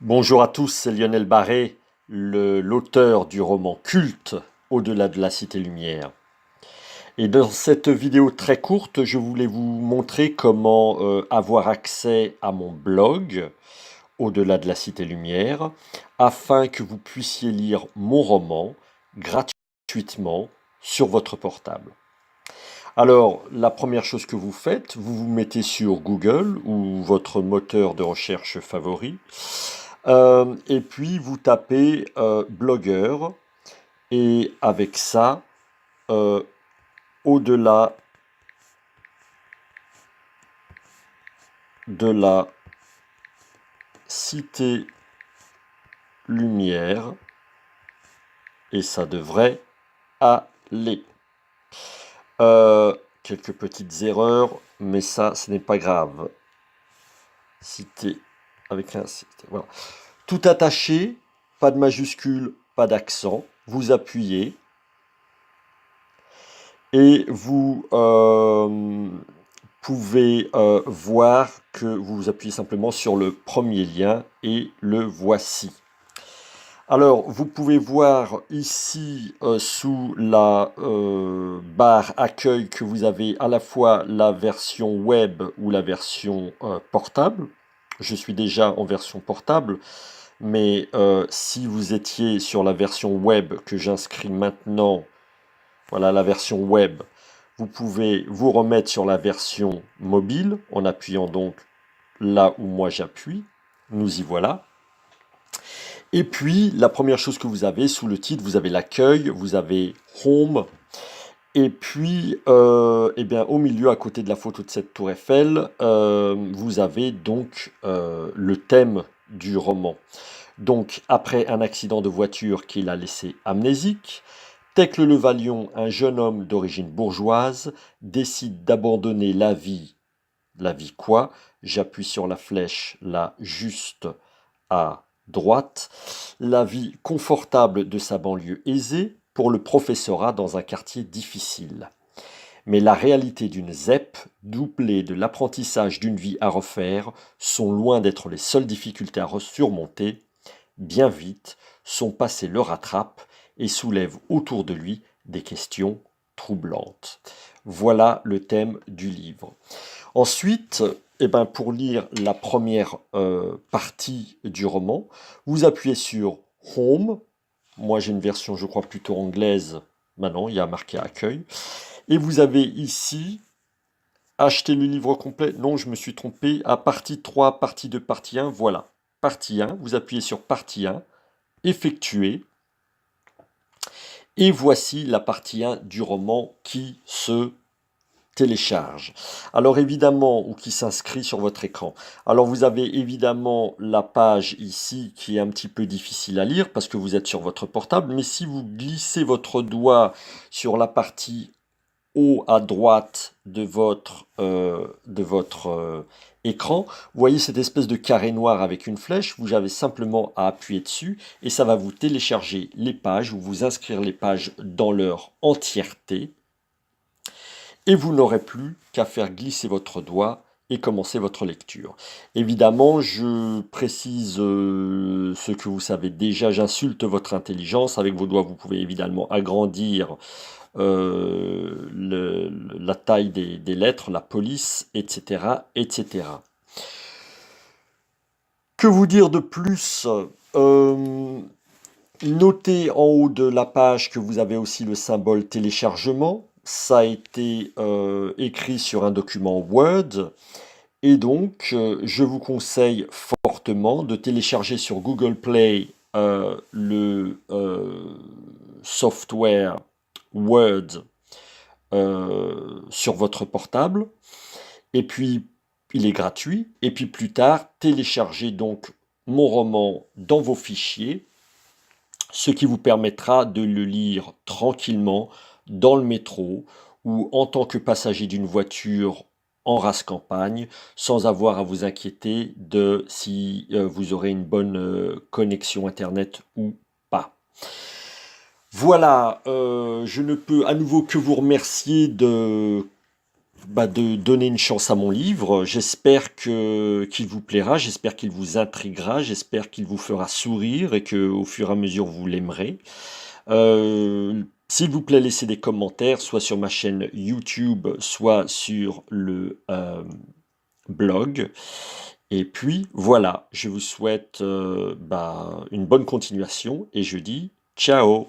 Bonjour à tous, c'est Lionel Barré, l'auteur du roman culte Au-delà de la Cité-Lumière. Et dans cette vidéo très courte, je voulais vous montrer comment avoir accès à mon blog Au-delà de la Cité-Lumière, afin que vous puissiez lire mon roman gratuitement sur votre portable. Alors, la première chose que vous faites, vous vous mettez sur Google ou votre moteur de recherche favori. Et puis vous tapez blogueur et avec ça, euh, au-delà de la cité lumière, et ça devrait aller. Quelques petites erreurs, mais ça, ce n'est pas grave. Cité avec un cité, voilà. Tout attaché, pas de majuscule, pas d'accent. Vous appuyez et vous pouvez voir que vous appuyez simplement sur le premier lien et le voici. Alors, vous pouvez voir ici sous la barre accueil que vous avez à la fois la version web ou la version portable. Je suis déjà en version portable, mais si vous étiez sur la version web que j'inscris maintenant, voilà la version web, vous pouvez vous remettre sur la version mobile en appuyant donc là où moi j'appuie. Nous y voilà. Et puis, la première chose que vous avez sous le titre, vous avez l'accueil, vous avez Home, et puis, eh bien, au milieu, à côté de la photo de cette tour Eiffel, vous avez donc le thème du roman. Donc, après un accident de voiture qui l'a laissé amnésique, Thècle Levalion, un jeune homme d'origine bourgeoise, décide d'abandonner la vie. La vie quoi? J'appuie sur la flèche là juste à droite. La vie confortable de sa banlieue aisée pour le professorat dans un quartier difficile. Mais la réalité d'une ZEP, doublée de l'apprentissage d'une vie à refaire, sont loin d'être les seules difficultés à surmonter. Bien vite, son passé le rattrape et soulève autour de lui des questions troublantes. Voilà le thème du livre. Ensuite, eh ben, pour lire la première partie du roman, vous appuyez sur Home. Moi, j'ai une version, je crois, plutôt anglaise. Maintenant, il y a marqué accueil. Et vous avez ici acheter le livre complet. Non, je me suis trompé. À partie 3, partie 2, partie 1. Voilà. Partie 1. Vous appuyez sur partie 1. Effectuer. Et voici la partie 1 du roman qui se télécharge. Alors évidemment, ou qui s'inscrit sur votre écran. Alors vous avez évidemment la page ici qui est un petit peu difficile à lire parce que vous êtes sur votre portable, mais si vous glissez votre doigt sur la partie haut à droite de votre écran, vous voyez cette espèce de carré noir avec une flèche, vous avez simplement à appuyer dessus et ça va vous télécharger les pages ou vous inscrire les pages dans leur entièreté et vous n'aurez plus qu'à faire glisser votre doigt et commencer votre lecture. Évidemment, je précise ce que vous savez déjà, j'insulte votre intelligence. Avec vos doigts, vous pouvez évidemment agrandir la taille des lettres, la police, etc., etc. Que vous dire de plus? Notez en haut de la page que vous avez aussi le symbole téléchargement. Ça a été écrit sur un document Word. Et donc, je vous conseille fortement de télécharger sur Google Play le software Word sur votre portable. Et puis, il est gratuit. Et puis plus tard, téléchargez donc mon roman dans vos fichiers, ce qui vous permettra de le lire tranquillement dans le métro ou en tant que passager d'une voiture en race campagne, sans avoir à vous inquiéter de si vous aurez une bonne connexion Internet ou pas. Voilà, je ne peux à nouveau que vous remercier de de donner une chance à mon livre. J'espère qu'il vous plaira, j'espère qu'il vous intriguera, j'espère qu'il vous fera sourire et que au fur et à mesure vous l'aimerez. S'il vous plaît, laissez des commentaires, soit sur ma chaîne YouTube, soit sur le blog. Et puis voilà, je vous souhaite une bonne continuation et je dis ciao!